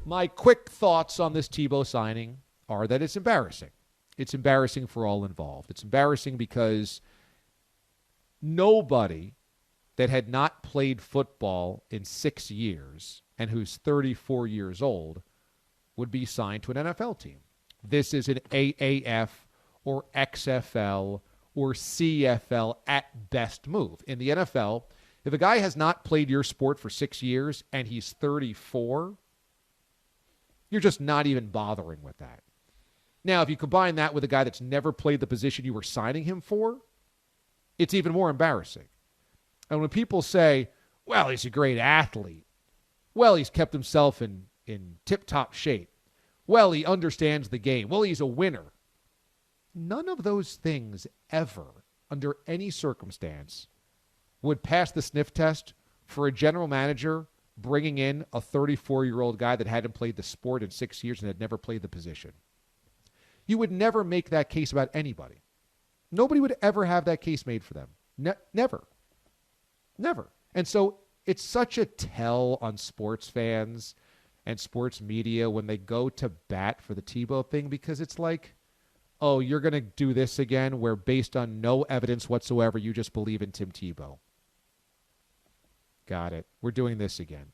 My quick thoughts on this Tebow signing are that it's embarrassing. It's embarrassing for all involved. It's embarrassing because nobody that had not played football in 6 years and who's 34 years old would be signed to an NFL team. This is an AAF or XFL or CFL at best move. In the NFL, if a guy has not played your sport for 6 years and he's 34, you're just not even bothering with that. Now, if you combine that with a guy that's never played the position you were signing him for, it's even more embarrassing. And when people say, well, he's a great athlete, well, he's kept himself in tip-top shape, well, he understands the game, well, he's a winner. None of those things ever, under any circumstance, would pass the sniff test for a general manager bringing in a 34-year-old guy that hadn't played the sport in 6 years and had never played the position. You would never make that case about anybody. Nobody would ever have that case made for them. Never. Never. And so it's such a tell on sports fans and sports media when they go to bat for the Tebow thing, because it's like, oh, you're going to do this again where based on no evidence whatsoever, you just believe in Tim Tebow. Got it. We're doing this again.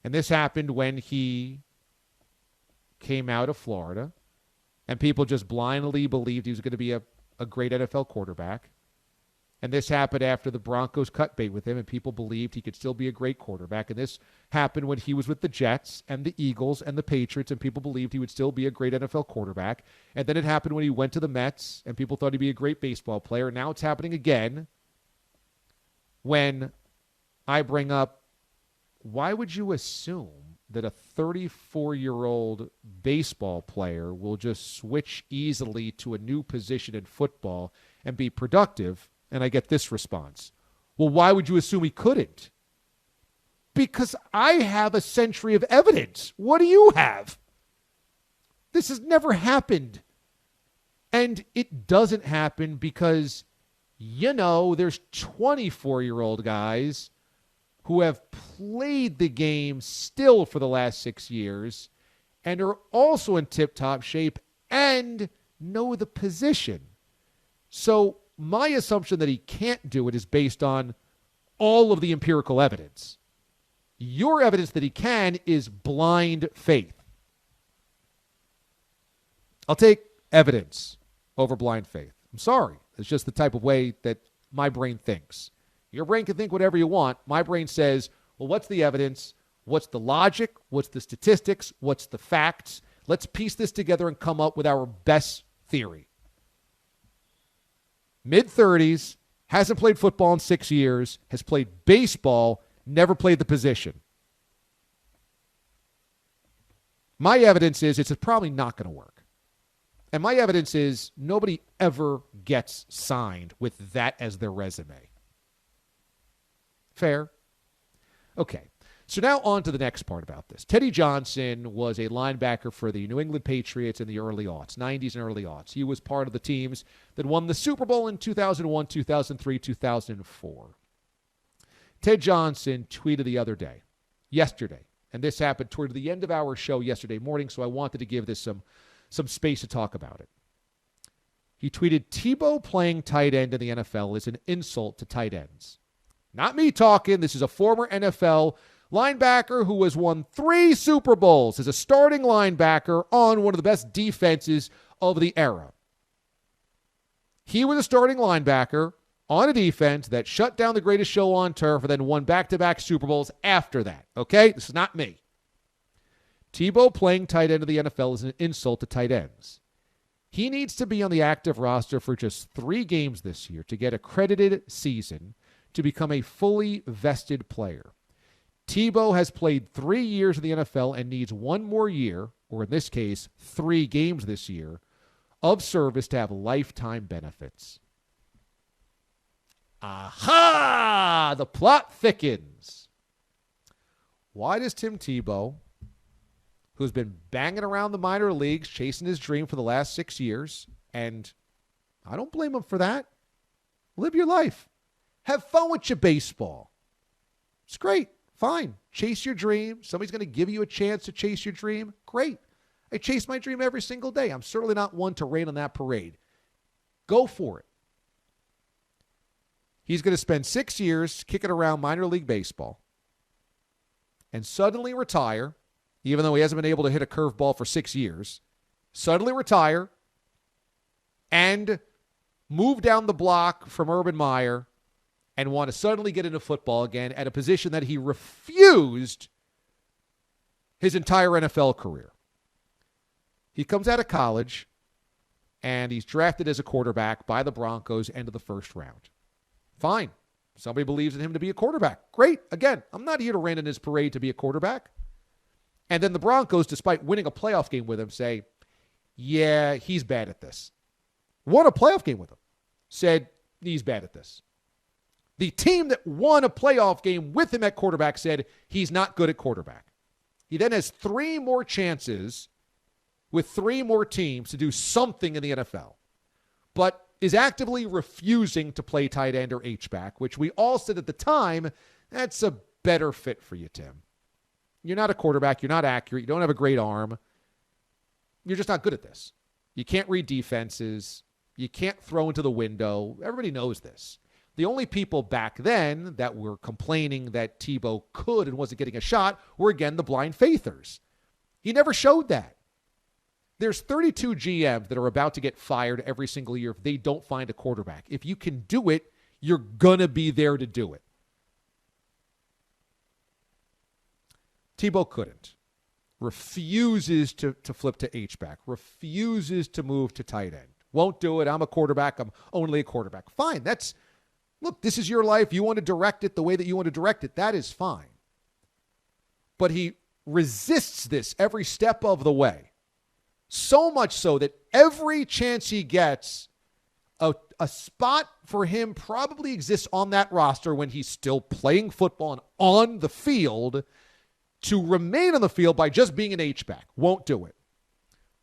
And this happened when he came out of Florida and people just blindly believed he was going to be a great NFL quarterback. And this happened after the Broncos cut bait with him and people believed he could still be a great quarterback. And this happened when he was with the Jets and the Eagles and the Patriots and people believed he would still be a great NFL quarterback. And then it happened when he went to the Mets and people thought he'd be a great baseball player. And now it's happening again when I bring up, why would you assume that a 34-year-old baseball player will just switch easily to a new position in football and be productive? And I get this response. Well, why would you assume he couldn't? Because I have a century of evidence. What do you have? This has never happened. And it doesn't happen because, there's 24-year-old guys who have played the game still for the last 6 years and are also in tip-top shape and know the position. So my assumption that he can't do it is based on all of the empirical evidence. Your evidence that he can is blind faith. I'll take evidence over blind faith. I'm sorry. It's just the type of way that my brain thinks. Your brain can think whatever you want. My brain says, well, what's the evidence? What's the logic? What's the statistics? What's the facts? Let's piece this together and come up with our best theory. Mid-30s, hasn't played football in 6 years, has played baseball, never played the position. My evidence is it's probably not going to work. And my evidence is nobody ever gets signed with that as their resume. Fair? Okay. So now on to the next part about this. Teddy Johnson was a linebacker for the New England Patriots in the early aughts, 90s and early aughts. He was part of the teams that won the Super Bowl in 2001, 2003, 2004. Ted Johnson tweeted the other day, yesterday, and this happened toward the end of our show yesterday morning, so I wanted to give this some space to talk about it. He tweeted, Tebow playing tight end in the NFL is an insult to tight ends. Not me talking. This is a former NFL linebacker who has won 3 Super Bowls as a starting linebacker on one of the best defenses of the era. He was a starting linebacker on a defense that shut down the greatest show on turf and then won back-to-back Super Bowls after that. Okay? This is not me. Tebow playing tight end of the NFL is an insult to tight ends. He needs to be on the active roster for just 3 games this year to get a credited season to become a fully vested player. Tebow has played 3 years in the NFL and needs 1 more year, or in this case, 3 games this year, of service to have lifetime benefits. Aha! The plot thickens. Why does Tim Tebow, who's been banging around the minor leagues, chasing his dream for the last 6 years, and I don't blame him for that, live your life. Have fun with your baseball. It's great. Fine. chase your dream. Somebody's going to give you a chance to chase your dream. Great. I chase my dream every single day. I'm certainly not one to rain on that parade. Go for it. He's going to spend 6 years kicking around minor league baseball and suddenly retire, even though he hasn't been able to hit a curveball for 6 years, suddenly retire and move down the block from Urban Meyer and want to suddenly get into football again at a position that he refused his entire NFL career. He comes out of college, and he's drafted as a quarterback by the Broncos, end of the first round. Fine. Somebody believes in him to be a quarterback. Great. Again, I'm not here to rain in his parade to be a quarterback. And then the Broncos, despite winning a playoff game with him, say, yeah, he's bad at this. Won a playoff game with him. Said, he's bad at this. The team that won a playoff game with him at quarterback said, he's not good at quarterback. He then has 3 more chances with 3 more teams to do something in the NFL, but is actively refusing to play tight end or H-back, which we all said at the time, that's a better fit for you, Tim. You're not a quarterback. You're not accurate. You don't have a great arm. You're just not good at this. You can't read defenses. You can't throw into the window. Everybody knows this. The only people back then that were complaining that Tebow could and wasn't getting a shot were, again, the blind faithers. He never showed that. There's 32 GMs that are about to get fired every single year if they don't find a quarterback. If you can do it, you're going to be there to do it. Tebow couldn't. Refuses to flip to H-back. Refuses to move to tight end. Won't do it. I'm a quarterback. I'm only a quarterback. Fine. Look, this is your life. You want to direct it the way that you want to direct it. That is fine. But he resists this every step of the way. So much so that every chance he gets, a spot for him probably exists on that roster when he's still playing football and on the field to remain on the field by just being an H-back. Won't do it.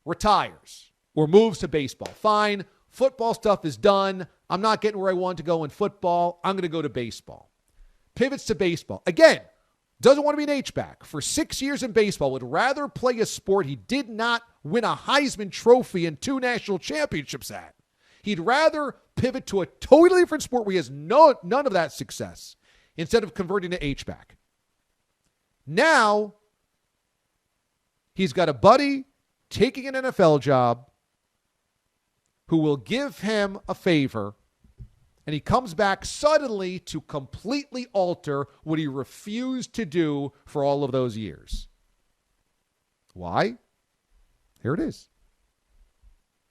Retires or moves to baseball. Fine. Football stuff is done. I'm not getting where I want to go in football. I'm going to go to baseball. Pivots to baseball. Again, doesn't want to be an H-back. For 6 years in baseball, would rather play a sport he did not win a Heisman Trophy and 2 national championships at. He'd rather pivot to a totally different sport where he has none of that success instead of converting to H-back. Now, he's got a buddy taking an NFL job who will give him a favor, and he comes back suddenly to completely alter what he refused to do for all of those years. Why? Here it is.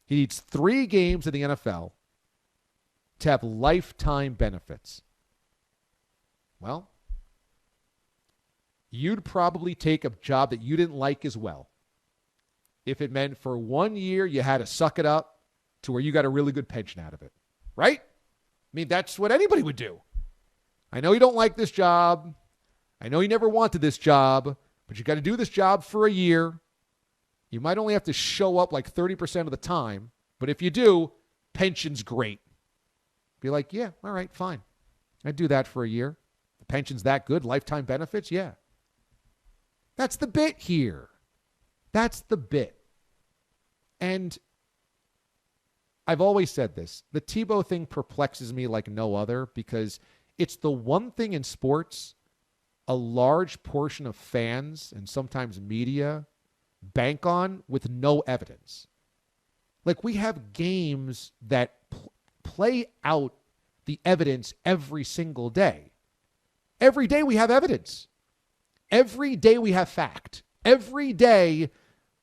He needs 3 games in the NFL to have lifetime benefits. Well, you'd probably take a job that you didn't like as well if it meant for 1 year you had to suck it up to where you got a really good pension out of it. Right? I mean, that's what anybody would do. I know you don't like this job. I know you never wanted this job, but you got to do this job for a year. You might only have to show up like 30% of the time, but if you do, pension's great. Be like, yeah, all right, fine. I'd do that for a year. The pension's that good, lifetime benefits, yeah. That's the bit here. That's the bit. And I've always said this. The Tebow thing perplexes me like no other because it's the one thing in sports a large portion of fans and sometimes media bank on with no evidence. Like we have games that play out the evidence every single day. Every day we have evidence. Every day we have fact. Every day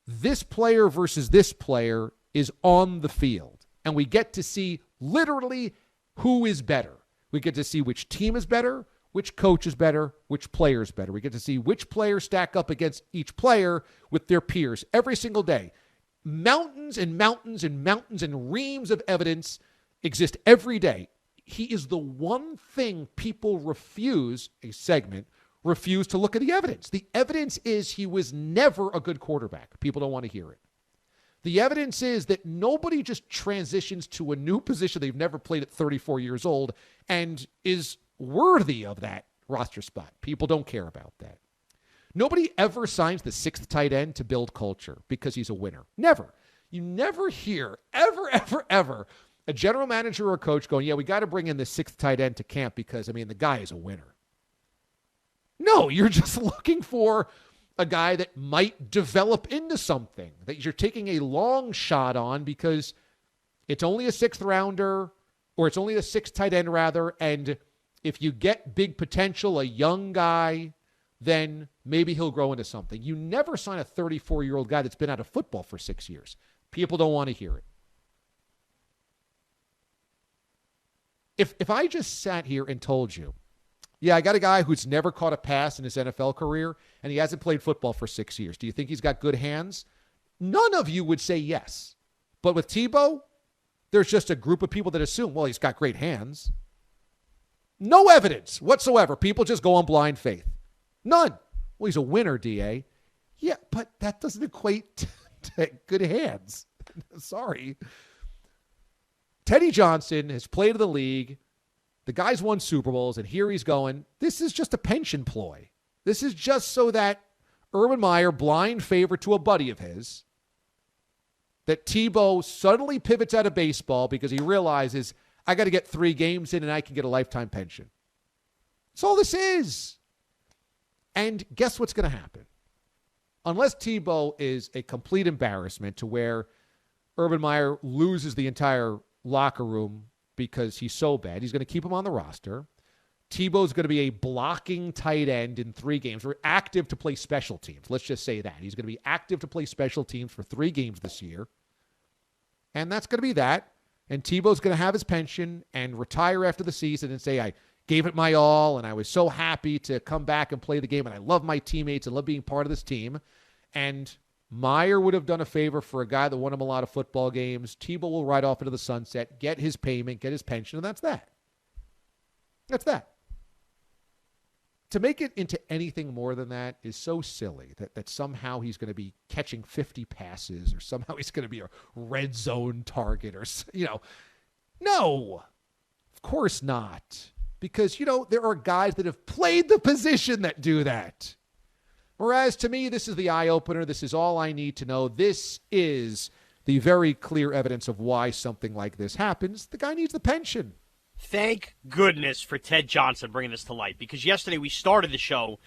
this player versus this player is on the field. And we get to see literally who is better. We get to see which team is better, which coach is better, which player is better. We get to see which players stack up against each player with their peers every single day. Mountains and mountains and mountains and reams of evidence exist every day. He is the one thing people refuse to look at the evidence. The evidence is he was never a good quarterback. People don't want to hear it. The evidence is that nobody just transitions to a new position they've never played at 34 years old and is worthy of that roster spot. People don't care about that. Nobody ever signs the sixth tight end to build culture because he's a winner. Never. You never hear, ever, a general manager or a coach going, yeah, we got to bring in the sixth tight end to camp because, the guy is a winner. No, you're just looking for a guy that might develop into something, that you're taking a long shot on because it's only a sixth rounder, or it's only a sixth tight end rather, and if you get big potential, a young guy, then maybe he'll grow into something. You never sign a 34-year-old guy that's been out of football for 6 years. People don't want to hear it. If I just sat here and told you, yeah, I got a guy who's never caught a pass in his NFL career, and he hasn't played football for 6 years. Do you think he's got good hands? None of you would say yes. But with Tebow, there's just a group of people that assume, well, he's got great hands. No evidence whatsoever. People just go on blind faith. None. Well, he's a winner, D.A. Yeah, but that doesn't equate to good hands. Sorry. Teddy Johnson has played in the league. The guy's won Super Bowls, and here he's going, this is just a pension ploy. This is just so that Urban Meyer, blind favor to a buddy of his, that Tebow suddenly pivots out of baseball because he realizes, I got to get 3 games in and I can get a lifetime pension. That's all this is. And guess what's going to happen? Unless Tebow is a complete embarrassment to where Urban Meyer loses the entire locker room because he's so bad, he's going to keep him on the roster. Tebow's going to be a blocking tight end in 3 games. We're active to play special teams. Let's just say that. He's going to be active to play special teams for 3 games this year. And that's going to be that. And Tebow's going to have his pension and retire after the season and say, I gave it my all, and I was so happy to come back and play the game, and I love my teammates and love being part of this team. And Meyer would have done a favor for a guy that won him a lot of football games. Tebow will ride off into the sunset, get his payment, get his pension, and that's that. That's that. To make it into anything more than that is so silly that somehow he's going to be catching 50 passes or somehow he's going to be a red zone target or, no, of course not. Because, there are guys that have played the position that do that. Whereas to me, this is the eye-opener. This is all I need to know. This is the very clear evidence of why something like this happens. The guy needs the pension. Thank goodness for Ted Johnson bringing this to light, because yesterday we started the show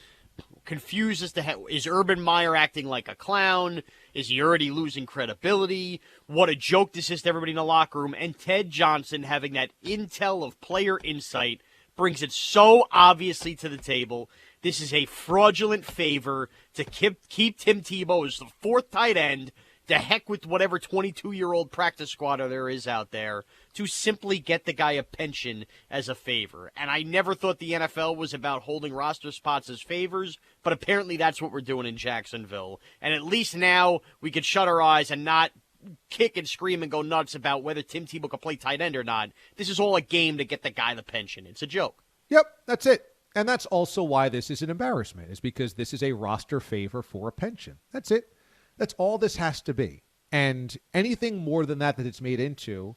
confused as to is Urban Meyer acting like a clown? Is he already losing credibility? What a joke this is to everybody in the locker room. And Ted Johnson, having that intel of player insight, brings it so obviously to the table. This is a fraudulent favor to keep Tim Tebow as the 4th tight end. The heck with whatever 22-year-old practice squatter there is out there to simply get the guy a pension as a favor. And I never thought the NFL was about holding roster spots as favors, but apparently that's what we're doing in Jacksonville. And at least now we could shut our eyes and not kick and scream and go nuts about whether Tim Tebow can play tight end or not. This is all a game to get the guy the pension. It's a joke. Yep, that's it. And that's also why this is an embarrassment, is because this is a roster favor for a pension. That's it. That's all this has to be. And anything more than that it's made into,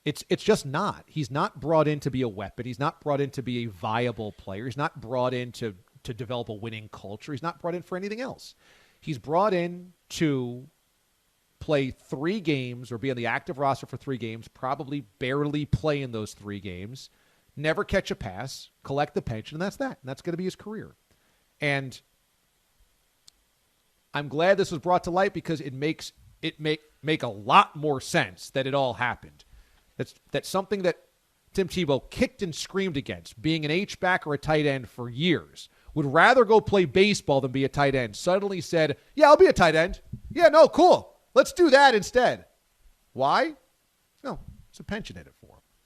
it's just not. He's not brought in to be a weapon. He's not brought in to be a viable player. He's not brought in to develop a winning culture. He's not brought in for anything else. He's brought in to play 3 games or be on the active roster for 3 games, probably barely play in those 3 games, never catch a pass, collect the pension, and that's that. And that's going to be his career. And I'm glad this was brought to light because it makes it make a lot more sense that it all happened. That's something that Tim Tebow kicked and screamed against, being an H-back or a tight end for years, would rather go play baseball than be a tight end, suddenly said, yeah, I'll be a tight end. Yeah, no, cool. Let's do that instead. Why? No, it's a pensionative.